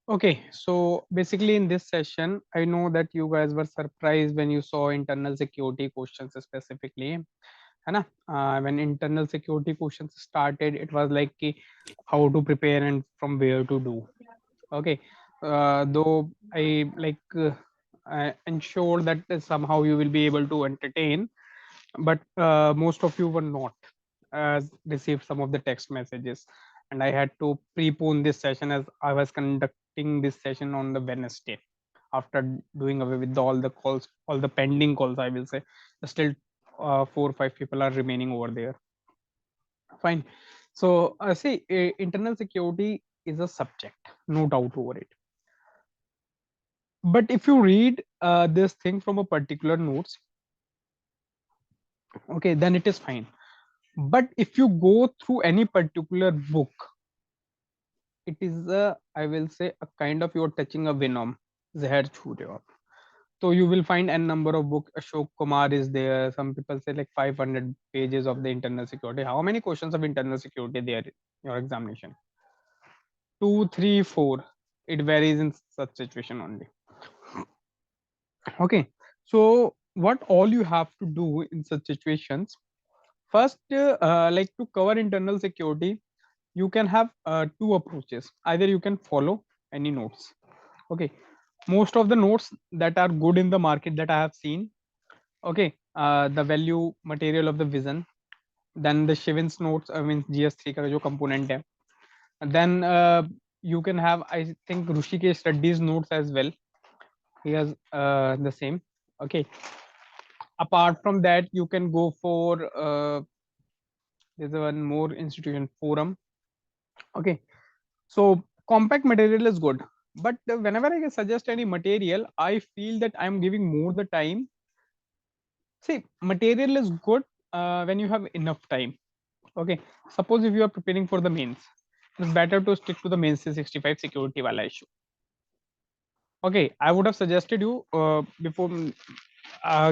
Okay, so basically in this session, I know that you guys were surprised when you saw internal security questions specifically. है ना? When internal security questions started, it was like कि how to prepare and from where to do. Okay, though I ensure that somehow you will be able to entertain, but most of you were not received some of the text messages, and I had to prepone this session as I was conducting this session on the Wednesday after doing away with all the calls, all the pending calls, I will say. Still 4 or 5 people are remaining over there. Fine. So see, internal security is a subject, no doubt over it. But if you read this thing from a particular notes, okay, then it is fine. But if you go through any particular book, it is a, I will say, a kind of you're touching a venom. Zehar chhu rahe ho aap. So you will find n number of book. Ashok Kumar is there. Some people say like 500 pages of the internal security. How many questions of internal security there in your examination? 2, 3, 4. It varies in such situation only. Okay. So what all you have to do in such situations? First, like to cover internal security, you can have two approaches. Either you can follow any notes. Okay, most of the notes that are good in the market that I have seen, okay, the value material of the vision, then the Shivin's notes, I mean GS3 का जो component है, then you can have, I think, Rushikesh Reddy's notes as well. He has the same. Okay, apart from that, you can go for there's one more institution, Forum. Okay, so compact material is good, but whenever I suggest any material, I feel that I'm giving more the time. See, material is good when you have enough time. Okay, suppose if you are preparing for the mains, it's better to stick to the mains 65 security wala issue. Okay, I would have suggested you before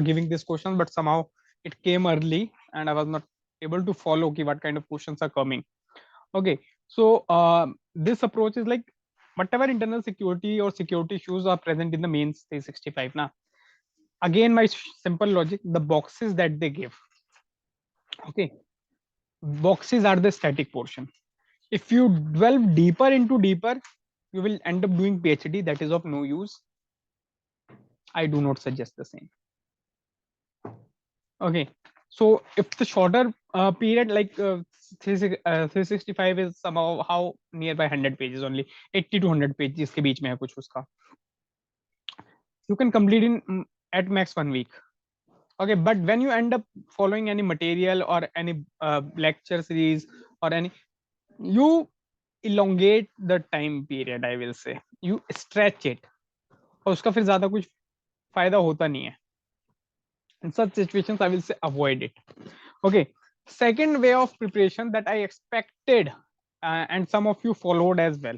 giving this question, but somehow it came early and I was not able to follow okay, what kind of questions are coming. Okay, so this approach is like whatever internal security or security issues are present in the mains 365 now. Again, my simple logic, the boxes that they give, okay, boxes are the static portion. If you delve deeper into deeper, you will end up doing PhD, that is of no use. I do not suggest the same. Okay, so if the shorter period like 365 is somehow how nearby 100 pages only, 80 to 100 pages के बीच में है कुछ उसका, you can complete in at max 1 week. Okay, but when you end up following any material or any lecture series or any, you elongate the time period, I will say, you stretch it, और उसका फिर ज्यादा कुछ फायदा होता नहीं है. In such situations, I will say avoid it. Okay, second way of preparation that I expected and some of you followed as well,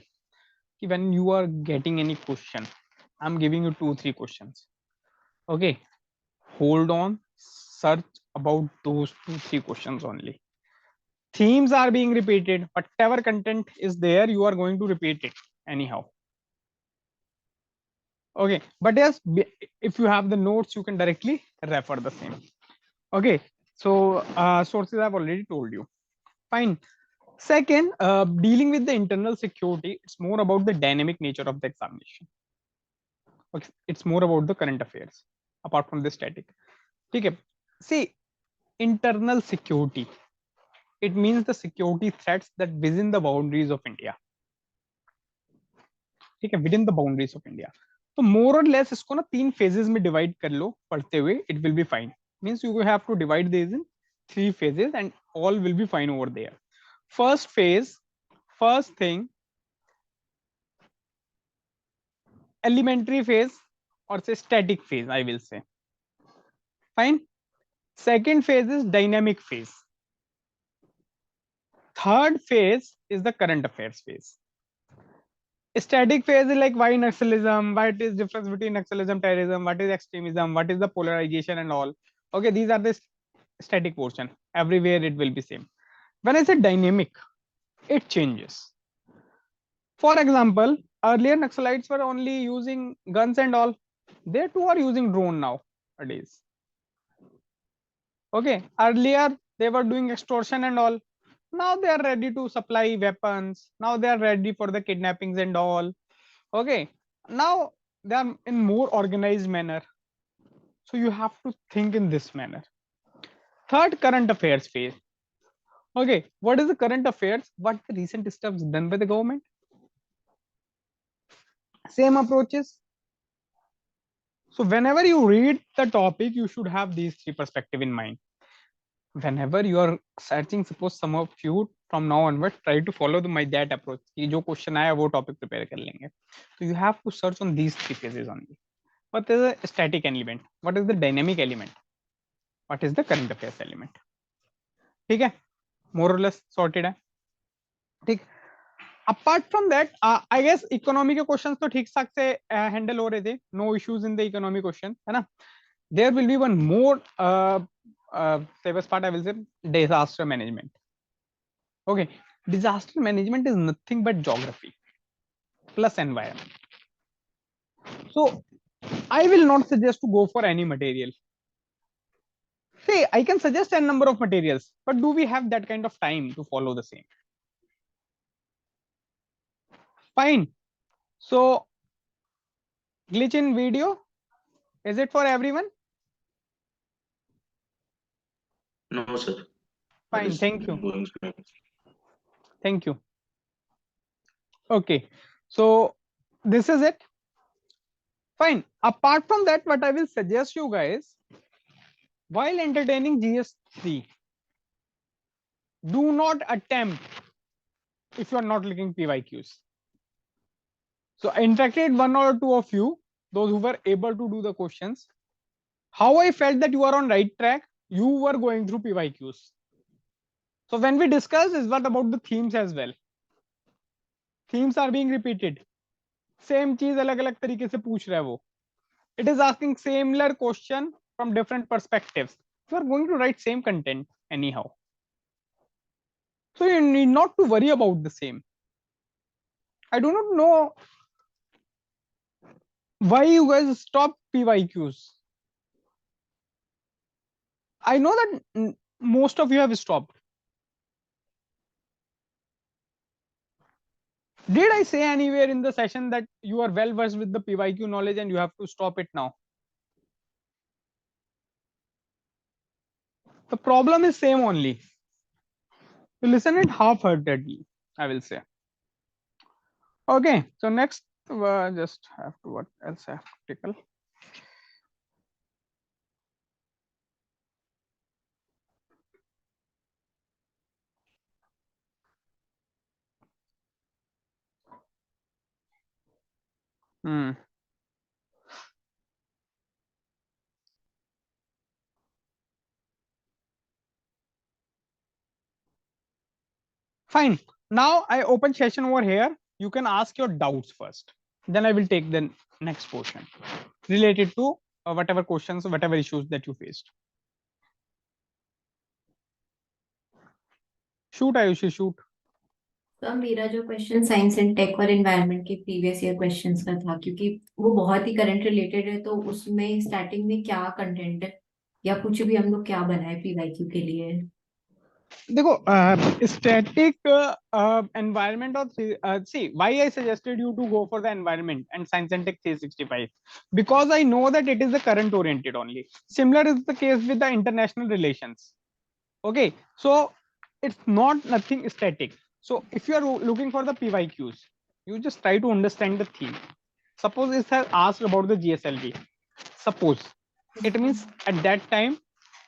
when you are getting any question, I'm giving you 2 3 questions. Okay, hold on, search about those 2 3 questions only. Themes are being repeated, whatever content is there, you are going to repeat it anyhow. Okay, but yes, if you have the notes, you can directly refer the same. Okay, so sources I've already told you. Fine. Second, dealing with the internal security, it's more about the dynamic nature of the examination. Okay, it's more about the current affairs apart from the static. Okay, see, internal security, it means the security threats that within the boundaries of India. ठीक है, within the boundaries of India. तो more or less इसको ना 3 phases में divide कर लो पढ़ते हुए, it will be fine. Means you have to divide these in 3 phases and all will be fine over there. First phase, first thing, elementary phase or say static phase, I will say. Fine. Second phase is dynamic phase. Third phase is the current affairs phase. Static phase is like why nationalism, what is difference between nationalism, terrorism, what is extremism, what is the polarization and all. Okay, these are the static portion. Everywhere it will be same. When I say dynamic, it changes. For example, Earlier Naxalites were only using guns and all. They too are using drone nowadays. Okay, earlier they were doing extortion and all. Now they are ready to supply weapons. Now they are ready for the kidnappings and all. Okay, now they are in more organized manner. So you have to think in this manner. Third, current affairs phase. Okay, what is the current affairs? What the recent steps done by the government? Same approaches. So whenever you read the topic, you should have these three perspective in mind. Whenever you are searching, suppose some of you from now onward try to follow my that approach. कि जो question आया वो topic prepare कर लेंगे. So you have to search on these three phases only. What is the static element? What is the dynamic element? What is the current affairs element? ठीक है, more or less sorted है. ठीक. Apart from that, I guess economy के questions तो ठीक ठाक से handle हो रहे थे. No issues in the economy question, है ना? There will be one more safest part, I will say, disaster management. Okay, disaster management is nothing but geography plus environment. So I will not suggest to go for any material. See, I can suggest a number of materials, but do we have that kind of time to follow the same? Fine. So glitch in video, is it for everyone? No, sir. Fine, thank you. Going smooth. Thank you. Okay, so this is it. Fine. Apart from that, what I will suggest you guys, while entertaining GS3, do not attempt if you are not looking PYQs. So I interacted one or two of you, those who were able to do the questions. How I felt that you are on right track, you were going through PYQs. So when we discuss is what about the themes as well. Themes are being repeated. Same चीज अलग अलग तरीके से पूछ रहा है वो. It is asking similar question from different perspectives. You are going to write same content anyhow. So you need not to worry about the same. I do not know why you guys stop PYQs. I know that most of you have stopped. Did I say anywhere in the session that you are well versed with the PYQ knowledge and you have to stop it now? The problem is same only. You listen it half-heartedly, I will say. Okay, so next, just have to what else I have to tickle. Fine. Now I open session over here. You can ask your doubts first. Then I will take the next portion related to whatever questions, whatever issues that you faced. Shoot, Ayushi, shoot. तो मेरा जो question science and take और environment के previous year questions का था, क्योंकि वो बहुत ही करंट रिलेटेड है, तो उसमें स्टार्टिंग में क्या कंटेंट है या कुछ भी हम लोग क्या बनाए पीवाईक्यू के लिए? देखो, static environment or see why I suggested you to go for the environment and science and tech 365, because I know that it is the current oriented only. Similar is the case with the international relations. Okay, so it's not nothing static. So if you are looking for the PYQs, you just try to understand the theme. Suppose it has asked about the GSLV. Suppose it means at that time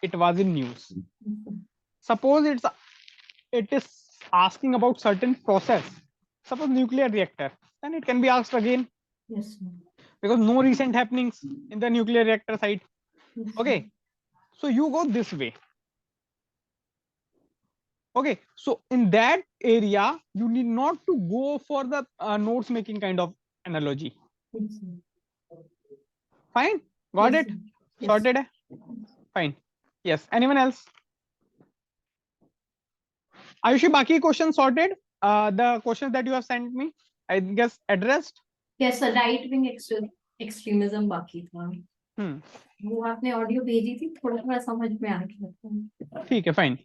it was in news. Suppose it is asking about certain process. Suppose nuclear reactor, then it can be asked again. Yes, because no recent happenings in the nuclear reactor side. yes, Okay, so you go this way. Okay, so in that area you need not to go for the notes making kind of analogy. yes, Fine, got yes, it? yes. Sorted? Fine. Yes, anyone else? Ayushi, baki question sorted? The questions that you have sent me, I guess addressed. Yes sir, right wing extremism बाकी था। वो आपने audio भेजी थी, थोड़ा थोड़ा समझ में आ गया था। ठीक है, फाइन।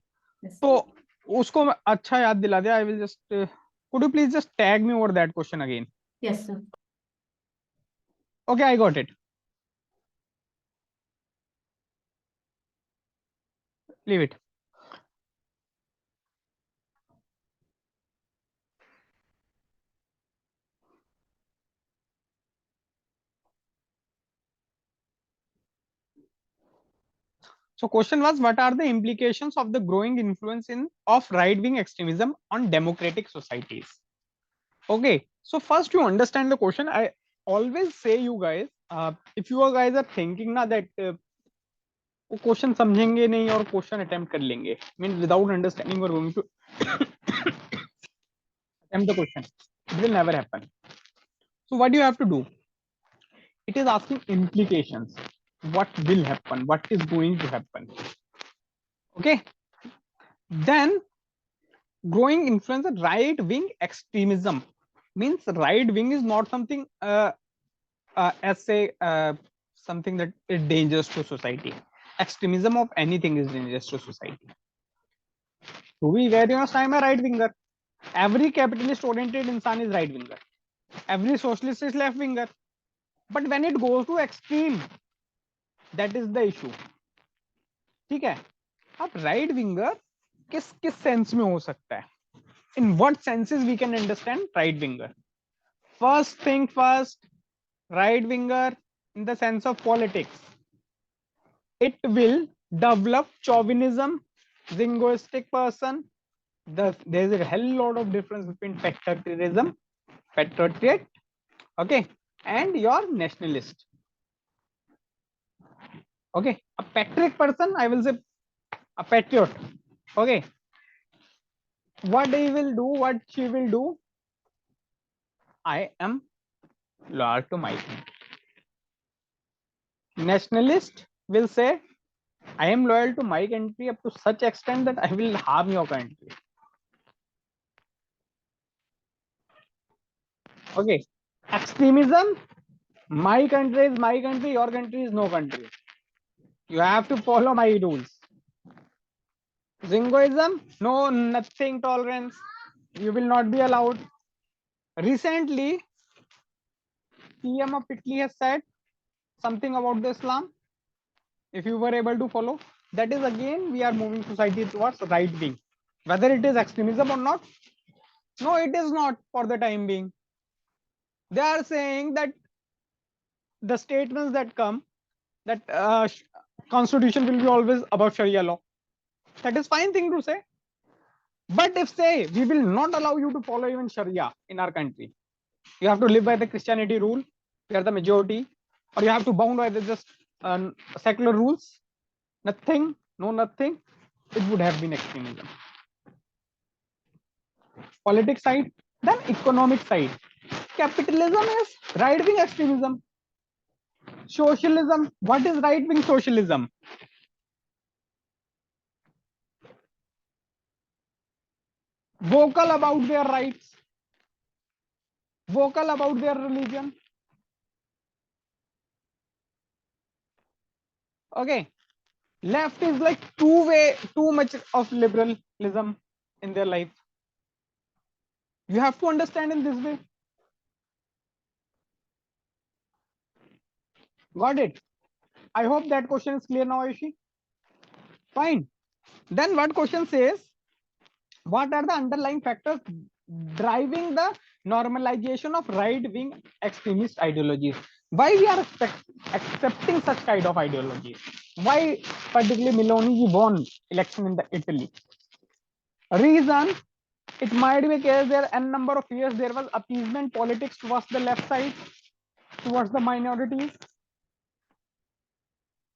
Yes, तो उसको मैं अच्छा याद दिला दिया। I will just, could you please just tag me over that question again? yes sir. Okay, I got it. Leave it. So question was, what are the implications of the growing influence of right wing extremism on democratic societies? Okay, so first you understand the question. I always say you guys, if you guys are thinking na that वो question समझेंगे नहीं और question attempt कर लेंगे, mean without understanding और going to attempt the question, it will never happen. So what do you have to do? It is asking implications, what will happen, what is going to happen. Okay, then growing influence of right wing extremism means right wing is not something as say something that is dangerous to society. Extremism of anything is dangerous to society. To be very honest, I am a right winger. Every capitalist oriented insan is right winger, every socialist is left winger, but when it goes to extreme, that is the issue. ठीक है, अब right winger किस किस sense में हो सकता है? in what senses we can understand right winger? First thing first, right winger in the sense of politics, it will develop chauvinism, jingoistic person. There's a hell lot of difference between patriot, okay, and your nationalist. Okay, a patriot person, I will say a patriot. Okay, what he will do, what she will do, I am loyal to my country. Nationalist will say, I am loyal to my country up to such extent that I will harm your country. Okay. Extremism, my country is my country, your country is no country. You have to follow my rules. Jingoism, no, nothing tolerance. You will not be allowed. Recently, PM of Italy has said something about the Islam. If you were able to follow, that is again we are moving society towards right wing. Whether it is extremism or not, no, it is not for the time being. They are saying that the statements that come that constitution will be always about Sharia law. That is fine thing to say. But if say we will not allow you to follow even Sharia in our country, you have to live by the Christianity rule, we are the majority, or you have to bound by the just secular rules, nothing, no nothing, it would have been extremism. Politics side, then economic side. Capitalism is right wing extremism. Socialism, what is right wing socialism? Vocal about their rights, vocal about their religion. Okay, left is like too much of liberalism in their life. You have to understand in this way. Got it? I hope that question is clear now, Ayushi. Fine. Then what question says, what are the underlying factors driving the normalization of right-wing extremist ideologies? Why we are accepting such kind of ideologies? Why particularly Meloni won election in the Italy? Reason, it might be a case there n number of years there was appeasement politics towards the left side, towards the minorities.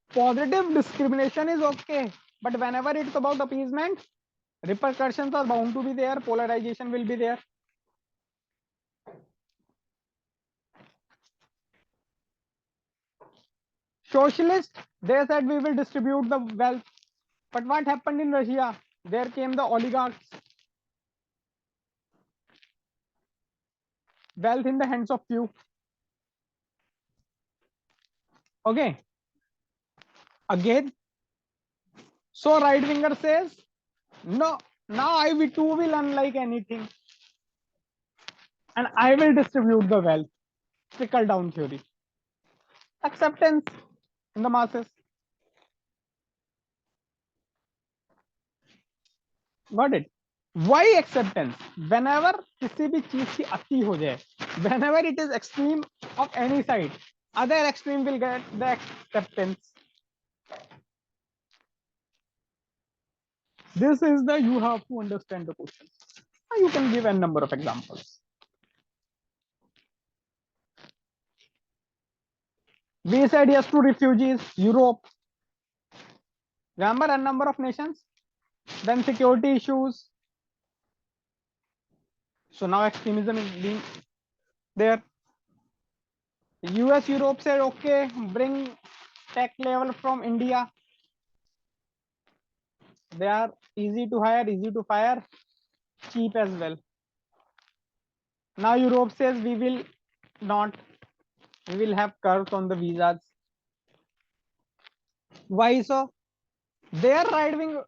Positive discrimination is okay, but whenever it's about appeasement, repercussions are bound to be there, polarization will be there. Socialist, they said we will distribute the wealth, but what happened in Russia? There came the oligarchs. Wealth in the hands of few. Okay. Again, so right winger says, no, now IV2 will unlike anything, and I will distribute the wealth. Trickle down theory. Acceptance in the masses. Got it? Why acceptance? Whenever किसी भी चीज की अति हो जाए, whenever it is extreme of any side, other extreme will get the acceptance. This is the, you have to understand the question. You can give a number of examples. We said yes to refugees, Europe. Remember a number of nations. Then security issues. So now extremism is being there. US, Europe said, okay, bring tech level from India. They are easy to hire, easy to fire, cheap as well. Now Europe says we will not, we will have curbs on the visas. Why so? Their right wing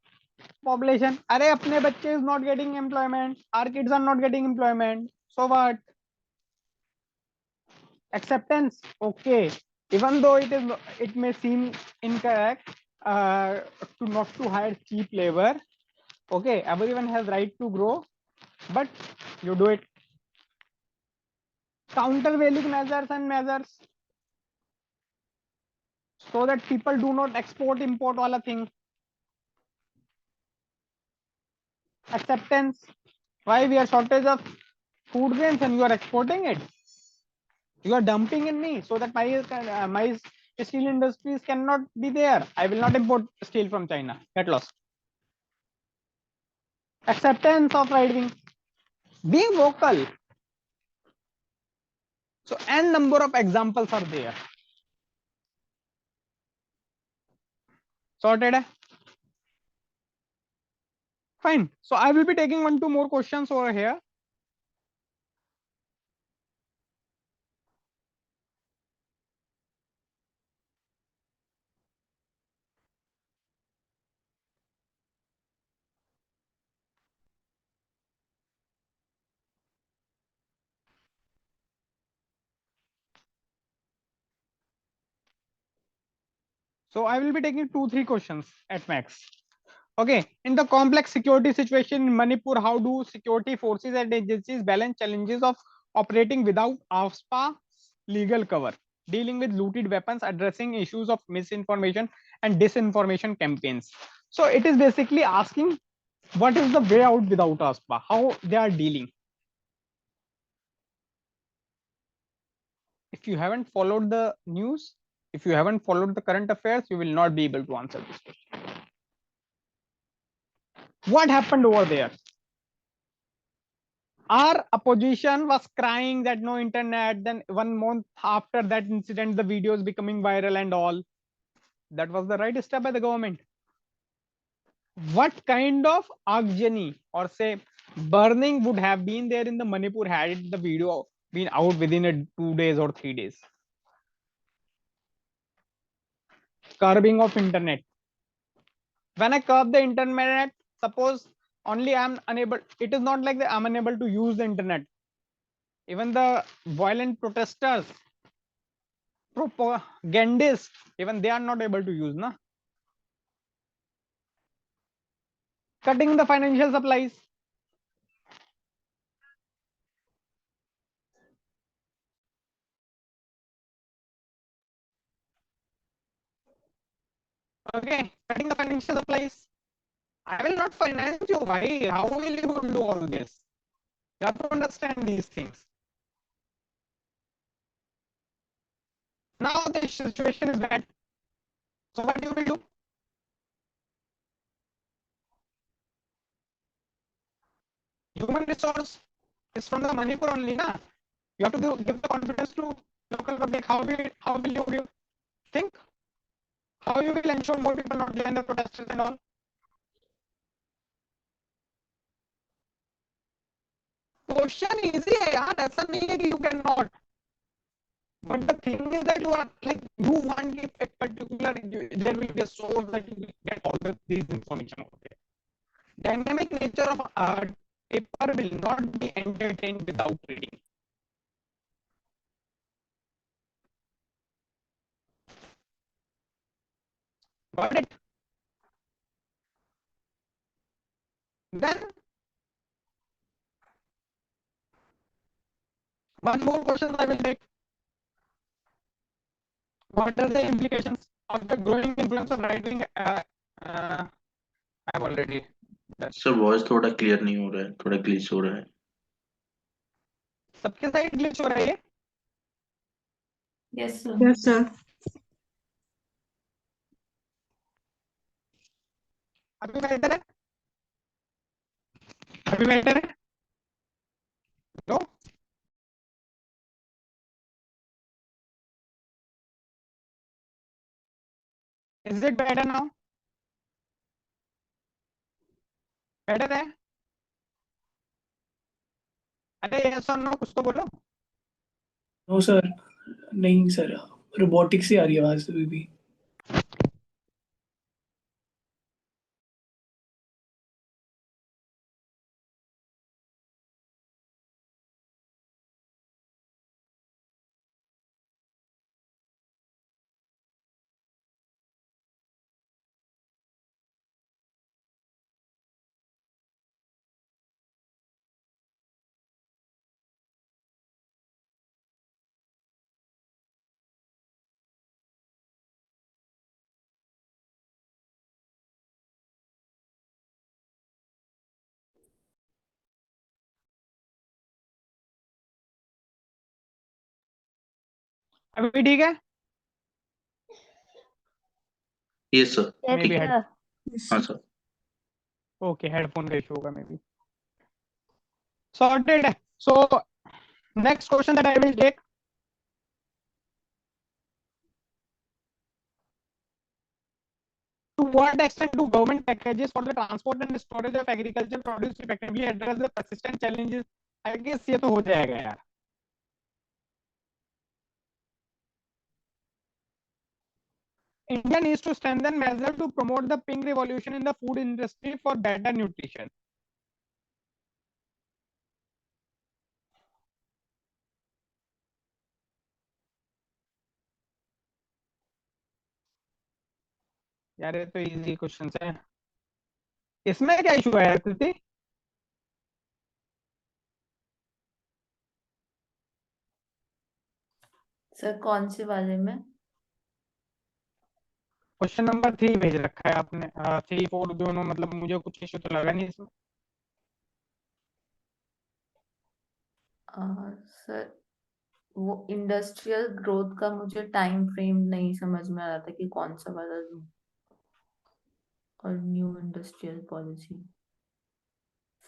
population, अरे अपने बच्चे is not getting employment, our kids are not getting employment. So what? Acceptance, okay. Even though it may seem incorrect to not to hire cheap labor, okay, everyone has right to grow, but you do it. Countervailing measures and measures, so that people do not export import wala thing. Acceptance, why we are shortage of food grains and you are exporting it, you are dumping in me, so that my steel industries cannot be there. I will not import steel from China. Get lost. Acceptance of right wing, being vocal. So n number of examples are there. Sorted. Fine. So I will be taking 1-2 more questions over here. So I will be taking 2-3 questions at max. Okay, in the complex security situation in Manipur, how do security forces and agencies balance challenges of operating without AFSPA legal cover, dealing with looted weapons, addressing issues of misinformation and disinformation campaigns? So it is basically asking what is the way out without AFSPA, how they are dealing. If you haven't followed the news, if you haven't followed the current affairs, you will not be able to answer this question. What happened over there? Our opposition was crying that no internet. Then 1 month after that incident, the videos becoming viral and all. That was the right step by the government. What kind of agony or say burning would have been there in the Manipur had the video been out within 2 days or 3 days? Curbing of internet. When I curb the internet, suppose only I'm unable, it is not like that I'm unable to use the internet. Even the violent protesters, propagandists, even they are not able to use, na? Cutting the financial supplies. Okay, cutting the financial supplies. I will not finance you. Why? How will you do all this? You have to understand these things. Now the situation is bad. So what you will do? Human resource is from the Manipur only, na? You have to give the confidence to local public. How will you think? How you will ensure more people not join the protesters and all? Question easy है यार, ऐसा नहीं है कि you can not. But the thing is that you are like you want if a particular there will be a source that you will get all these information over there. Dynamic nature of paper will not be entertained without reading. Got it? Then one more question I will take. What are the implications of the growing influence of right wing? I've already done. Sir voice थोड़ा clear नहीं हो रहा है, थोड़ा glitch हो रहा है. सबके साइड ग्लिच हो रहा है. Yes, sir. Yes, sir. अभी बेहतर है. अभी बेहतर है. No. Is it better now? Better है. अरे yes or no कुछ तो बोलो. नो सर, नहीं सर, रोबोटिक से आ रही है आवाज अभी भी. अभी ठीक है. Yes sir. Maybe head. हाँ सर. ओके हेडफोन का इशू होगा maybe. Sorted. So next question that I will take. To what extent do government packages for the transport and storage of agricultural produce effectively address the persistent challenges? I guess ये तो हो जाएगा यार. India needs to strengthen measures to promote the pink revolution in the food industry for better nutrition. यार ये तो easy question है. इसमें क्या इशू है कृति? सर कौन से वाले में? क्वेश्चन नंबर 3 भेज रखा है आपने. 3 4 दोनों मतलब मुझे कुछ इशू तो लगा नहीं इसमें. सर वो इंडस्ट्रियल ग्रोथ का मुझे टाइम फ्रेम नहीं समझ में आ रहा था कि कौन सा वाला लूं. और न्यू इंडस्ट्रियल पॉलिसी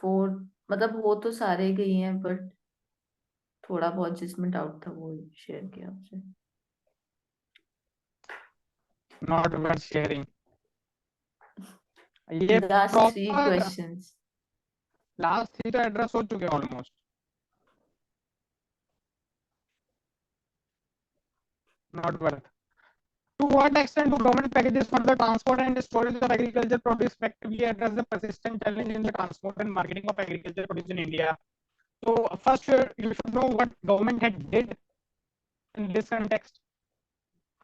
4 मतलब हो तो सारे गई हैं बट थोड़ा बहुत जिसमें डाउट था वो शेयर किया आपसे. Not worth sharing. ये लास्ट 3 प्रॉपर क्वेश्चंस. लास्ट 3 तो एड्रेस हो चुके हैं almost. Not worth. To what extent do government packages for the transport and storage of agriculture produce effectively address the persistent challenge in the transport and marketing of agriculture produce in India? So first, you should know what government had did in this context,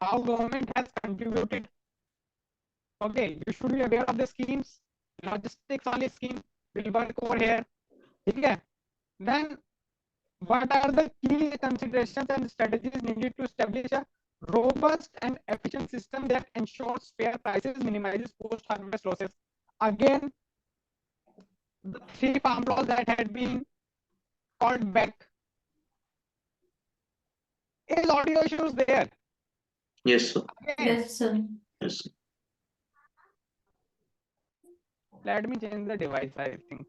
how government has contributed. Okay, you should be aware of the schemes. Logistics वाली scheme will work over here. ठीक है? Then what are the key considerations and strategies needed to establish a robust and efficient system that ensures fair prices, minimizes post-harvest losses? Again, the 3 farm laws that had been called back. Is audio issues there? Yes sir. Again, yes sir. Yes. let me change the device, I think.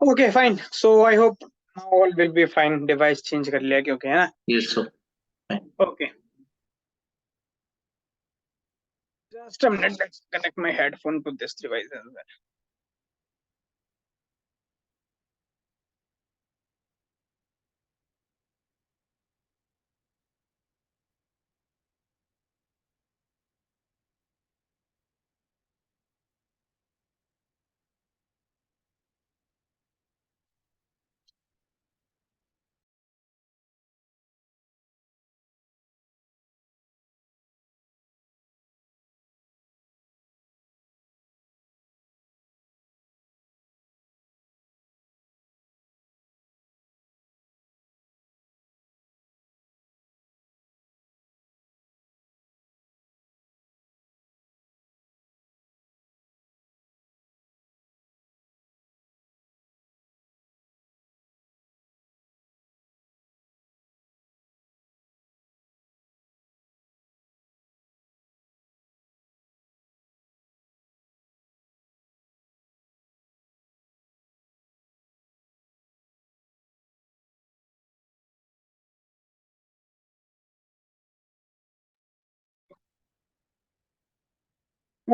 Okay, fine. So I hope now all will be fine. Device change कर लिया क्योंकि है ना? Yes, sir. Fine. Okay. Just a minute. Let's connect my headphone to this device as well.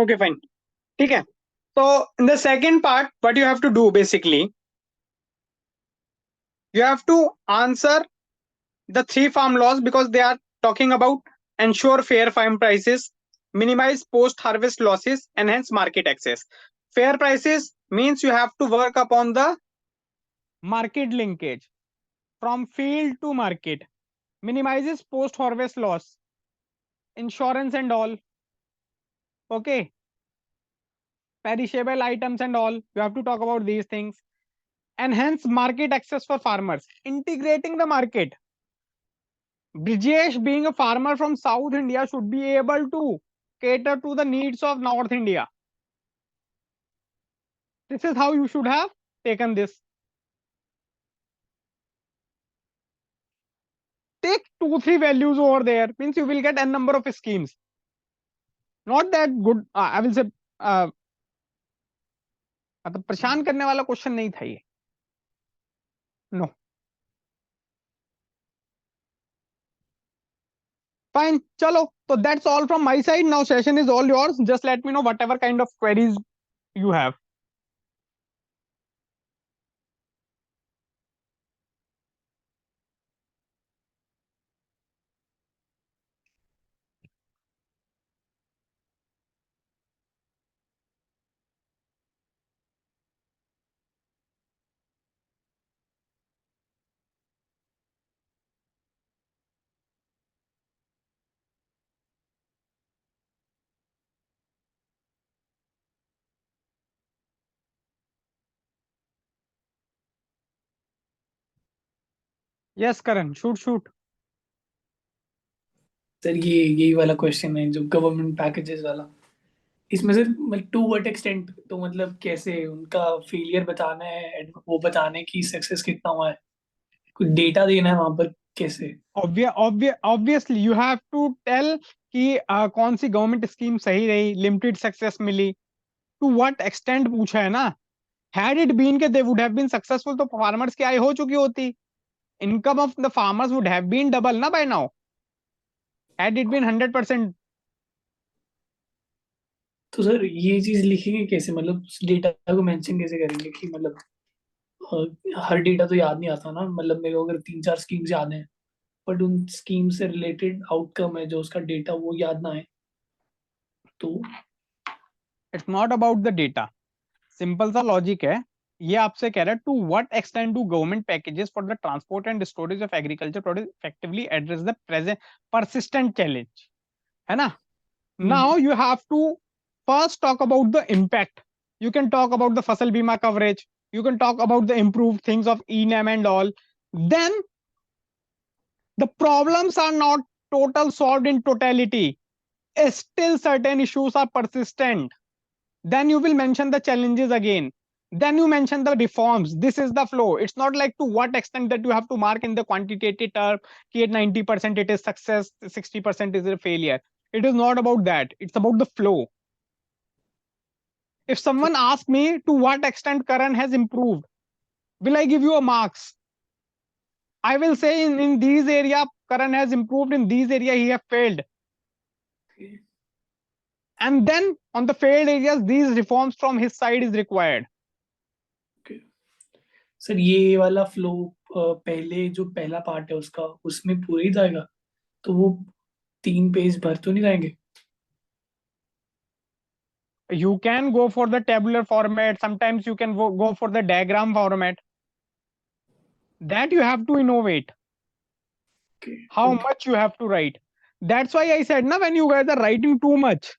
Okay, fine. ठीक है. So in the second part, what you have to do basically, you have to answer the three farm laws because they are talking about ensure fair farm prices, minimize post harvest losses, enhance market access. Fair prices means you have to work upon the market linkage from field to market, minimizes post harvest loss, insurance and all. Okay, perishable items and all, you have to talk about these things. Enhance market access for farmers, integrating the market. Brijesh, being a farmer from South India, should be able to cater to the needs of North India. This is how you should have taken this. Take 2-3 values over there, means you will get n number of schemes. Not that good. I will say मतलब परेशान करने वाला question नहीं था ये. No. Fine. Chalo. So that's all from my side. Now session is all yours. Just let me know whatever kind of queries you have. Yes, Karan. Shoot. Sir ये यही वाला क्वेश्चन है जो गवर्नमेंट पैकेजेस वाला, इसमें sir मतलब to what extent, तो मतलब कैसे उनका फेलियर बताना है, वो बताने की सक्सेस कितना हुआ है, कुछ डेटा देना है वहां पर कैसे? Obviously you have to tell कि कौन सी गवर्नमेंट स्कीम सही रही, लिमिटेड सक्सेस मिली, टू व्हाट एक्सटेंट पूछा है ना. हैड इट बीन के they would have been successful तो फार्मर्स की आय हो चुकी होती. Income of the farmers would have been double ना by now, had it been 100%. तो सर ये चीज लिखेंगे कैसे, मतलब डेटा को मेंशन कैसे करेंगे कि मतलब हर डेटा तो याद नहीं आता ना, मतलब मेरे को अगर 3-4 स्कीम्स याद हैं बट उन स्कीम से रिलेटेड आउटकम है जो उसका डेटा वो याद ना है तो? It's not about the data. Simple सा लॉजिक है. ये आपसे कह रहा है to what extent do government packages for the transport and storage of agriculture produce effectively address the present persistent challenge, है ना. Now you have to first talk about the impact. You can talk about the Fasal Bima coverage. You can talk about the improved things of ENAM and all. Then the problems are not total solved in totality. Still certain issues are persistent. Then you will mention the challenges again. Then you mention the reforms. This is the flow. It's not like to what extent that you have to mark in the quantitative term कि 90% it is success, 60% is a failure. It is not about that. It's about the flow. If someone asks me to what extent Karan has improved, will I give you a marks? I will say in these area Karan has improved, in these area he have failed, Okay. and then on the failed areas these reforms from his side is required. Okay. Sir ये वाला flow पहले जो पहला part है उसका उसमें पूरा ही जाएगा, तो वो 3 पेज भर तो नहीं जाएंगे? You can go for the tabular format, sometimes you can go for the diagram format, that you have to innovate. Okay. How Okay. much you have to write. That's why I said, na, when you guys are writing too much,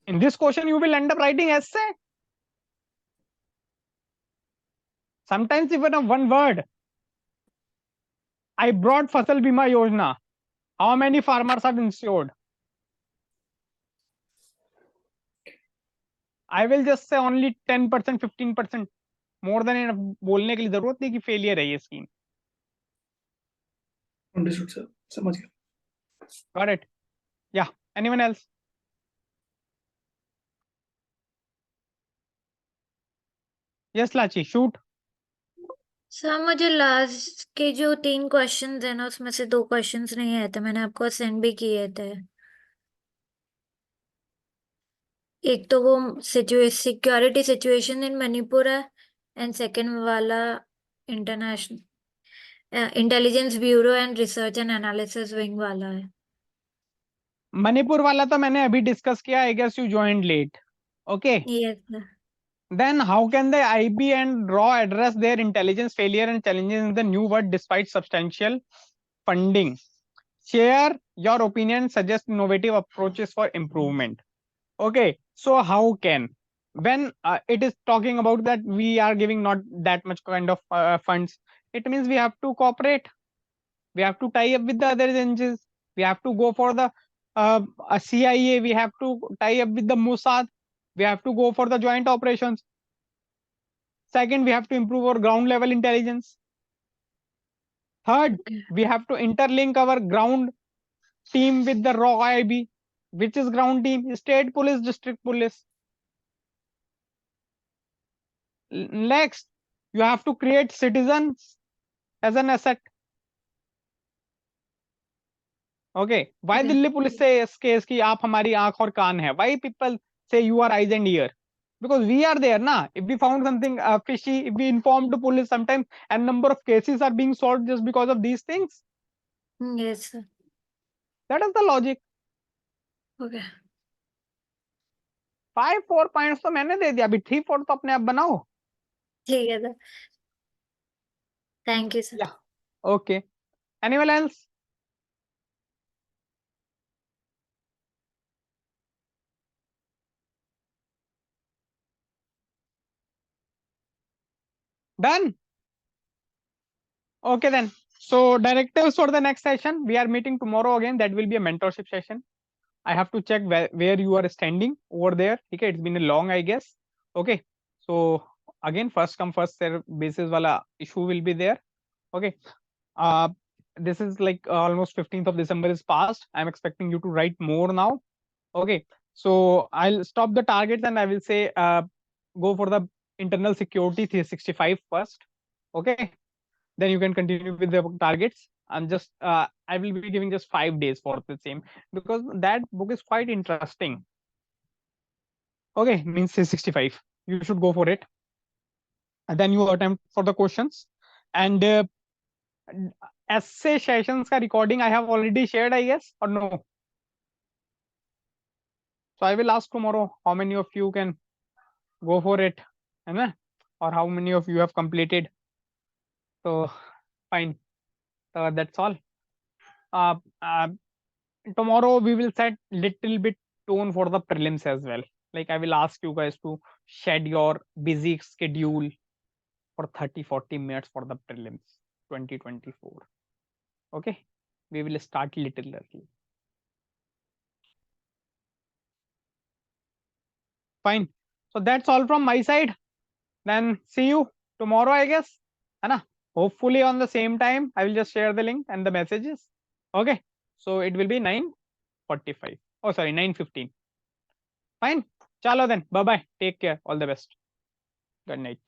in this question you will end up writing essay. Sometimes even a one word. I brought Fasal Bima Yojana. How many farmers are insured? I will just say only 10%, 15%. More than enough. बोलने के लिए जरूरत नहीं कि failure है ये scheme. Understood, sir. समझ गया. Got it? Yeah. Anyone else? Yes, Lachi, shoot. Sir मुझे लास्ट के जो 3 क्वेश्चंस है ना उसमें से 2 क्वेश्चंस नहीं आए थे, मैंने आपको सेंड भी किए थे. एक तो वो सिक्योरिटी सिचुएशन इन मणिपुर है, एंड सेकंड वाला international intelligence bureau and research and analysis wing वाला है. मणिपुर वाला तो मैंने अभी डिस्कस किया. I guess you joined late. Okay. Yes sir. Then how can the IB and RAW address their intelligence failure and challenges in the new world despite substantial funding? Share your opinion, suggest innovative approaches for improvement. Okay, so how can, when it is talking about that we are giving not that much kind of funds, it means we have to cooperate, we have to tie up with the other agencies, we have to go for the CIA, we have to tie up with the Mossad, we have to go for the joint operations. Second, we have to improve our ground level intelligence. Third, we have to interlink our ground team with the raw IB. Which is ground team? State police, district police. Next, you have to create citizens as an asset. Okay. Why Okay. Delhi police say इस case की आप हमारी आंख और कान है? Why people say you are eyes and ear? Because we are there, na. If we found something fishy, if we inform the police, sometimes a number of cases are being solved just because of these things. Yes sir. That is the logic. Okay. 5-4 points तो मैंने दे दिया, अभी 3-4 तो अपने आप बनाओ. ठीक है sir. Thank you sir. Yeah. Okay. Anyone else? Done. Okay then. So directives for the next session. We are meeting tomorrow again. That will be a mentorship session. I have to check where you are standing over there. Okay, it's been a long, I guess. Okay. So again, first come first serve basis wala issue will be there. Okay. This is like almost 15th of December is passed. I'm expecting you to write more now. Okay. So I'll stop the targets and I will say go for the internal security 365 first. Okay. Then you can continue with the targets. And just I will be giving just 5 days for the same because that book is quite interesting. Okay, means 365. You should go for it. And then you attempt for the questions. And essay sessions ka recording I have already shared, I guess, or no? So I will ask tomorrow how many of you can go for it, or how many of you have completed. So fine. That's all. Tomorrow we will set little bit tone for the prelims as well. Like I will ask you guys to shed your busy schedule for 30-40 minutes for the prelims 2024. Okay, we will start little early. Fine. So that's all from my side. Then see you tomorrow, I guess. Anna, hopefully on the same time. I will just share the link and the messages. Okay. So it will be 9:45. Oh, sorry, 9:15. Fine. Chalo then. Bye bye. Take care. All the best. Good night.